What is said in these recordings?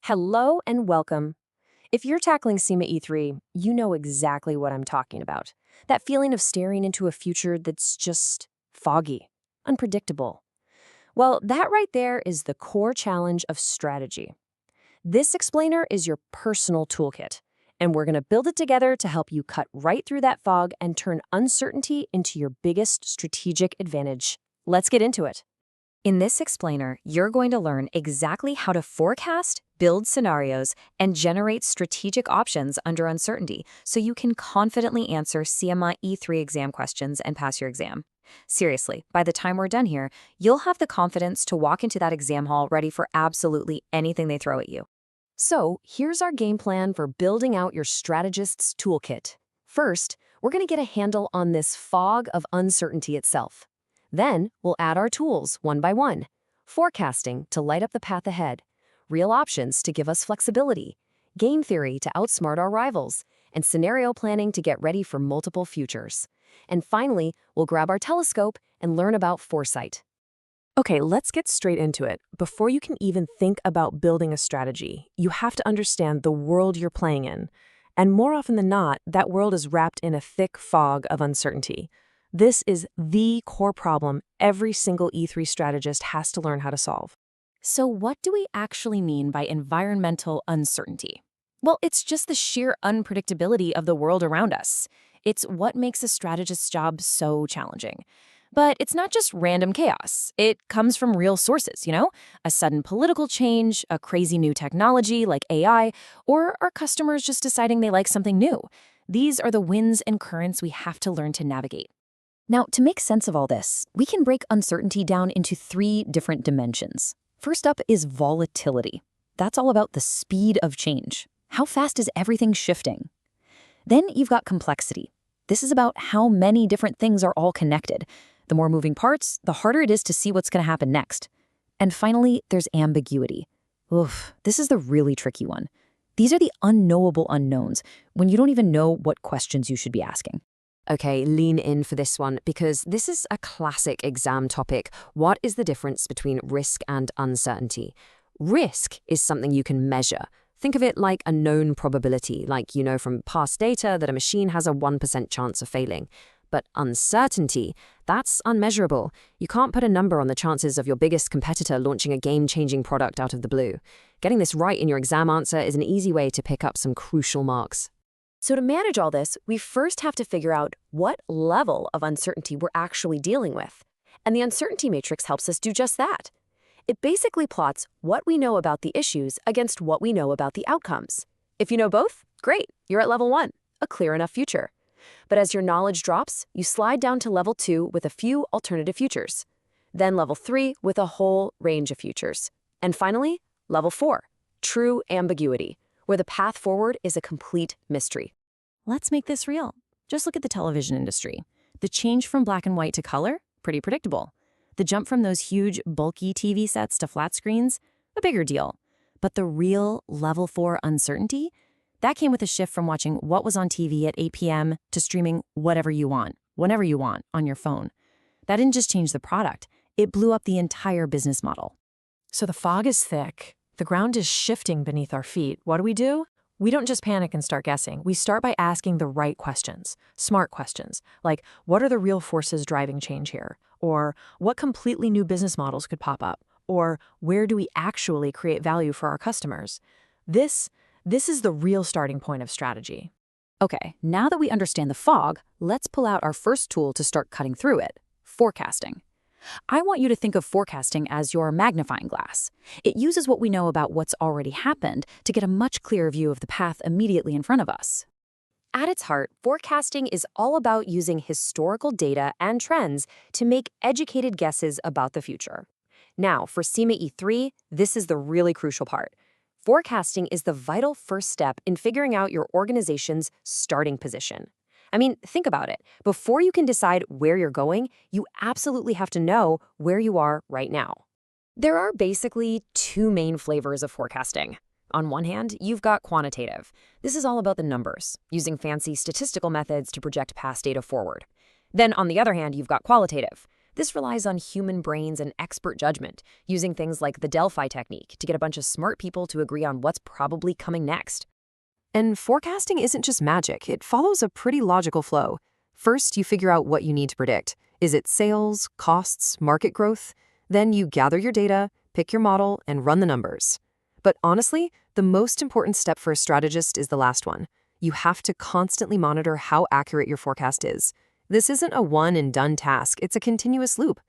Hello and welcome. If you're tackling CIMA E3, you know exactly what I'm talking about. That feeling of staring into a future that's just foggy, unpredictable. Well, that right there is the core challenge of strategy. This explainer is your personal toolkit, and we're going to build it together to help you cut right through that fog and turn uncertainty into your biggest strategic advantage. Let's get into it. In this explainer, you're going to learn exactly how to forecast, build scenarios, and generate strategic options under uncertainty so you can confidently answer CIMA E3 exam questions and pass your exam. Seriously, by the time we're done here, you'll have the confidence to walk into that exam hall ready for absolutely anything they throw at you. So, here's our game plan for building out your strategist's toolkit. First, we're going to get a handle on this fog of uncertainty itself. Then, we'll add our tools one by one. Forecasting to light up the path ahead, real options to give us flexibility, game theory to outsmart our rivals, and scenario planning to get ready for multiple futures. And finally, we'll grab our telescope and learn about Foresight. Okay, let's get straight into it. Before you can even think about building a strategy, you have to understand the world you're playing in. And more often than not, that world is wrapped in a thick fog of uncertainty. This is the core problem every single E3 strategist has to learn how to solve. So what do we actually mean by environmental uncertainty? Well, it's just the sheer unpredictability of the world around us. It's what makes a strategist's job so challenging. But it's not just random chaos. It comes from real sources, a sudden political change, a crazy new technology like AI, or our customers just deciding they like something new. These are the winds and currents we have to learn to navigate. Now, to make sense of all this, we can break uncertainty down into three different dimensions. First up is volatility. That's all about the speed of change. How fast is everything shifting? Then you've got complexity. This is about how many different things are all connected. The more moving parts, the harder it is to see what's going to happen next. And finally, there's ambiguity. Oof, this is the really tricky one. These are the unknowable unknowns, when you don't even know what questions you should be asking. Okay, lean in for this one because this is a classic exam topic. What is the difference between risk and uncertainty? Risk is something you can measure. Think of it like a known probability, like you know from past data that a machine has a 1% chance of failing. But uncertainty, that's unmeasurable. You can't put a number on the chances of your biggest competitor launching a game-changing product out of the blue. Getting this right in your exam answer is an easy way to pick up some crucial marks. So to manage all this, we first have to figure out what level of uncertainty we're actually dealing with. And the uncertainty matrix helps us do just that. It basically plots what we know about the issues against what we know about the outcomes. If you know both, great, you're at level 1, a clear enough future. But as your knowledge drops, you slide down to level 2 with a few alternative futures. Then level 3 with a whole range of futures. And finally, level 4, true ambiguity, where the path forward is a complete mystery. Let's make this real. Just look at the television industry. The change from black and white to color, pretty predictable. The jump from those huge, bulky TV sets to flat screens, a bigger deal. But the real level 4 uncertainty, that came with a shift from watching what was on TV at 8 p.m. to streaming whatever you want, whenever you want, on your phone. That didn't just change the product, it blew up the entire business model. So the fog is thick. The ground is shifting beneath our feet. What do? We don't just panic and start guessing. We start by asking the right questions, smart questions, like what are the real forces driving change here? Or what completely new business models could pop up? Or where do we actually create value for our customers? This is the real starting point of strategy. Okay, now that we understand the fog, let's pull out our first tool to start cutting through it, forecasting. I want you to think of forecasting as your magnifying glass. It uses what we know about what's already happened to get a much clearer view of the path immediately in front of us. At its heart, forecasting is all about using historical data and trends to make educated guesses about the future. Now, for CIMA E3, this is the really crucial part. Forecasting is the vital first step in figuring out your organization's starting position. I mean, think about it. Before you can decide where you're going, you absolutely have to know where you are right now. There are basically two main flavors of forecasting. On one hand, you've got quantitative. This is all about the numbers, using fancy statistical methods to project past data forward. Then on the other hand, you've got qualitative. This relies on human brains and expert judgment, using things like the Delphi technique to get a bunch of smart people to agree on what's probably coming next. And forecasting isn't just magic, it follows a pretty logical flow. First, you figure out what you need to predict. Is it sales, costs, market growth? Then you gather your data, pick your model, and run the numbers. But honestly, the most important step for a strategist is the last one. You have to constantly monitor how accurate your forecast is. This isn't a one-and-done task, it's a continuous loop.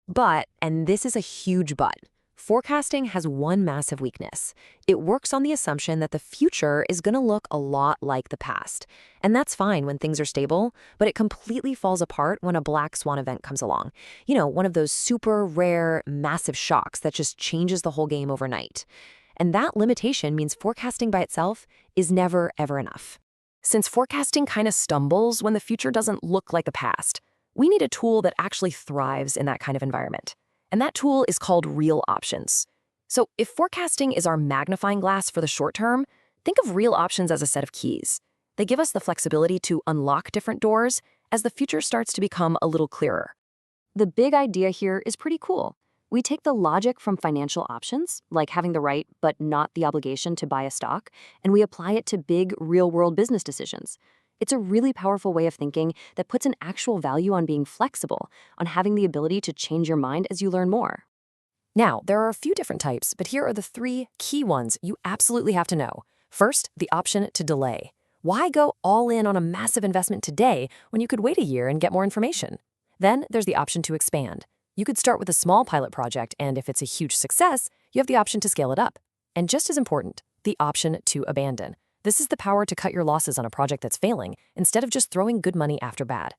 But, and this is a huge but, forecasting has one massive weakness. It works on the assumption that the future is going to look a lot like the past. And that's fine when things are stable, but it completely falls apart when a black swan event comes along. You know, one of those super rare, massive shocks that just changes the whole game overnight. And that limitation means forecasting by itself is never, ever enough. Since forecasting kind of stumbles when the future doesn't look like the past, we need a tool that actually thrives in that kind of environment. And that tool is called real options. So if forecasting is our magnifying glass for the short term, think of real options as a set of keys. They give us the flexibility to unlock different doors as the future starts to become a little clearer. The big idea here is pretty cool. We take the logic from financial options, like having the right but not the obligation to buy a stock, and we apply it to big, real-world business decisions. It's a really powerful way of thinking that puts an actual value on being flexible, on having the ability to change your mind as you learn more. Now, there are a few different types, but here are the 3 key ones you absolutely have to know. First, the option to delay. Why go all in on a massive investment today when you could wait a year and get more information? Then there's the option to expand. You could start with a small pilot project, and if it's a huge success, you have the option to scale it up. And just as important, the option to abandon. This is the power to cut your losses on a project that's failing, instead of just throwing good money after bad.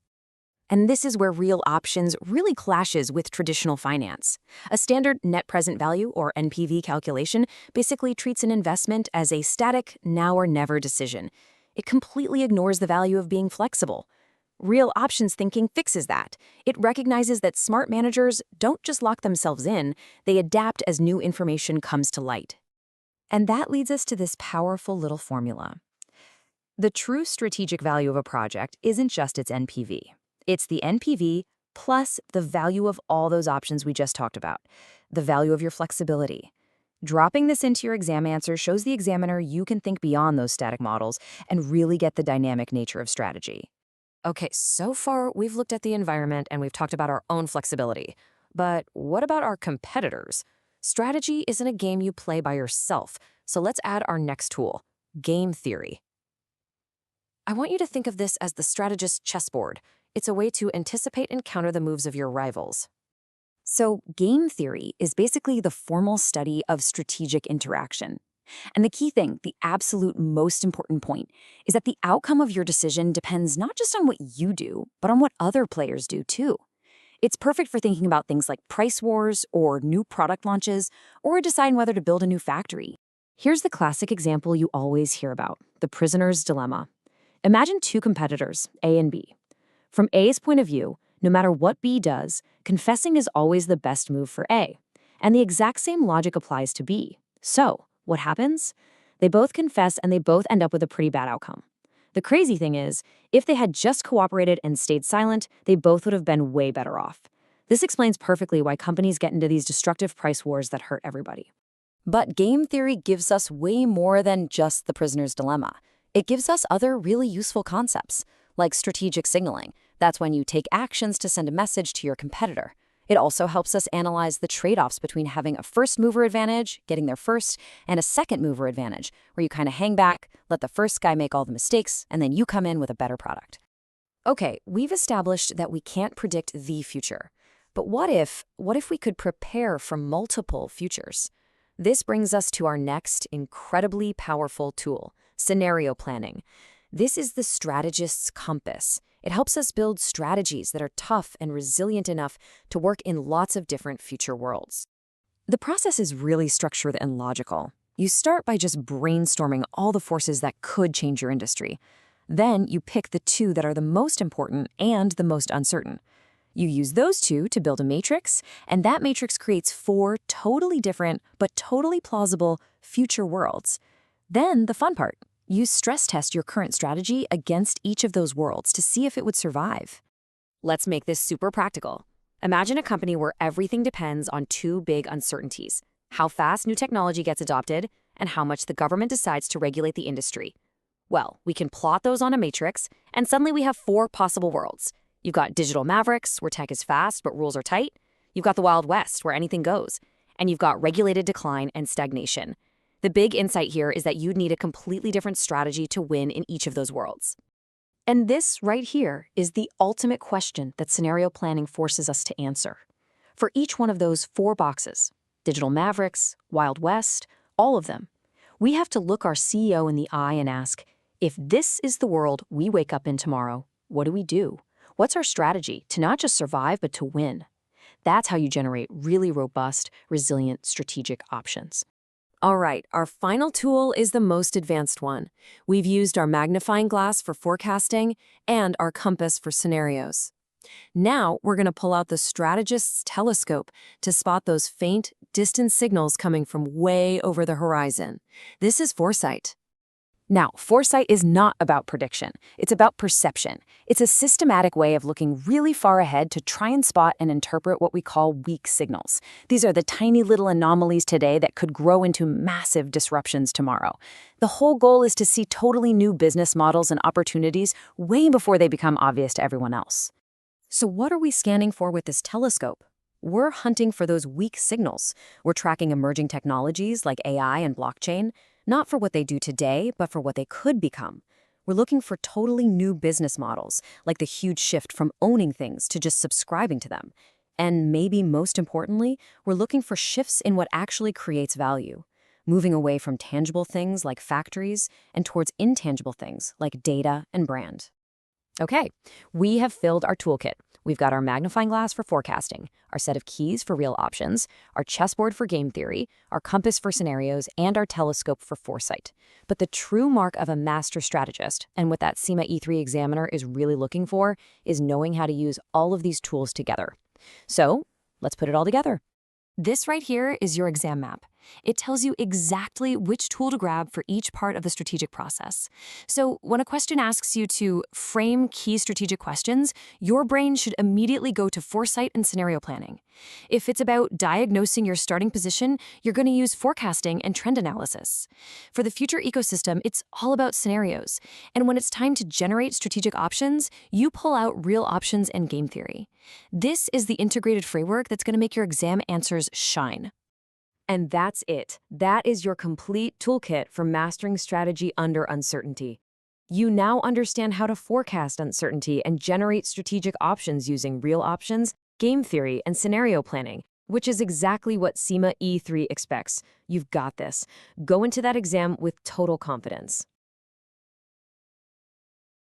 And this is where real options really clashes with traditional finance. A standard net present value, or NPV calculation, basically treats an investment as a static now or never decision. It completely ignores the value of being flexible. Real options thinking fixes that. It recognizes that smart managers don't just lock themselves in, they adapt as new information comes to light. And that leads us to this powerful little formula. The true strategic value of a project isn't just its NPV. It's the NPV plus the value of all those options we just talked about, the value of your flexibility. Dropping this into your exam answer shows the examiner you can think beyond those static models and really get the dynamic nature of strategy. Okay, so far we've looked at the environment and we've talked about our own flexibility. But what about our competitors? Strategy isn't a game you play by yourself, so let's add our next tool, game theory. I want you to think of this as the strategist's chessboard. It's a way to anticipate and counter the moves of your rivals. So game theory is basically the formal study of strategic interaction. And the key thing, the absolute most important point, is that the outcome of your decision depends not just on what you do, but on what other players do too. It's perfect for thinking about things like price wars or new product launches or deciding whether to build a new factory. Here's the classic example you always hear about, the prisoner's dilemma. Imagine 2 competitors, A and B. From A's point of view, no matter what B does, confessing is always the best move for A. And the exact same logic applies to B. So, what happens? They both confess and they both end up with a pretty bad outcome. The crazy thing is, if they had just cooperated and stayed silent, they both would have been way better off. This explains perfectly why companies get into these destructive price wars that hurt everybody. But game theory gives us way more than just the prisoner's dilemma. It gives us other really useful concepts, like strategic signaling. That's when you take actions to send a message to your competitor. It also helps us analyze the trade-offs between having a first mover advantage, getting there first, and a second mover advantage, where you kind of hang back, let the first guy make all the mistakes, and then you come in with a better product. Okay, we've established that we can't predict the future. But what if we could prepare for multiple futures? This brings us to our next incredibly powerful tool, scenario planning. This is the strategist's compass. It helps us build strategies that are tough and resilient enough to work in lots of different future worlds. The process is really structured and logical. You start by just brainstorming all the forces that could change your industry. Then you pick the 2 that are the most important and the most uncertain. You use those 2 to build a matrix, and that matrix creates 4 totally different but totally plausible future worlds. Then the fun part. You stress test your current strategy against each of those worlds to see if it would survive. Let's make this super practical. Imagine a company where everything depends on two big uncertainties: how fast new technology gets adopted and how much the government decides to regulate the industry. Well, we can plot those on a matrix, and suddenly we have four possible worlds. You've got digital mavericks, where tech is fast but rules are tight. You've got the Wild West, where anything goes. And you've got regulated decline and stagnation. The big insight here is that you'd need a completely different strategy to win in each of those worlds. And this right here is the ultimate question that scenario planning forces us to answer. For each one of those four boxes, digital mavericks, Wild West, all of them, we have to look our CEO in the eye and ask, if this is the world we wake up in tomorrow, what do we do? What's our strategy to not just survive, but to win? That's how you generate really robust, resilient, strategic options. All right, our final tool is the most advanced one. We've used our magnifying glass for forecasting and our compass for scenarios. Now we're going to pull out the strategist's telescope to spot those faint, distant signals coming from way over the horizon. This is Foresight. Now, foresight is not about prediction. It's about perception. It's a systematic way of looking really far ahead to try and spot and interpret what we call weak signals. These are the tiny little anomalies today that could grow into massive disruptions tomorrow. The whole goal is to see totally new business models and opportunities way before they become obvious to everyone else. So what are we scanning for with this telescope? We're hunting for those weak signals. We're tracking emerging technologies like AI and blockchain, not for what they do today, but for what they could become. We're looking for totally new business models, like the huge shift from owning things to just subscribing to them. And maybe most importantly, we're looking for shifts in what actually creates value, moving away from tangible things like factories and towards intangible things like data and brand. Okay, we have filled our toolkit. We've got our magnifying glass for forecasting, our set of keys for real options, our chessboard for game theory, our compass for scenarios, and our telescope for foresight. But the true mark of a master strategist, and what that CIMA E3 examiner is really looking for, is knowing how to use all of these tools together. So, let's put it all together. This right here is your exam map. It tells you exactly which tool to grab for each part of the strategic process. So when a question asks you to frame key strategic questions, your brain should immediately go to foresight and scenario planning. If it's about diagnosing your starting position, you're going to use forecasting and trend analysis. For the future ecosystem, it's all about scenarios. And when it's time to generate strategic options, you pull out real options and game theory. This is the integrated framework that's going to make your exam answers shine. And that's it. That is your complete toolkit for mastering strategy under uncertainty. You now understand how to forecast uncertainty and generate strategic options using real options, game theory, and scenario planning, which is exactly what CIMA E3 expects. You've got this. Go into that exam with total confidence.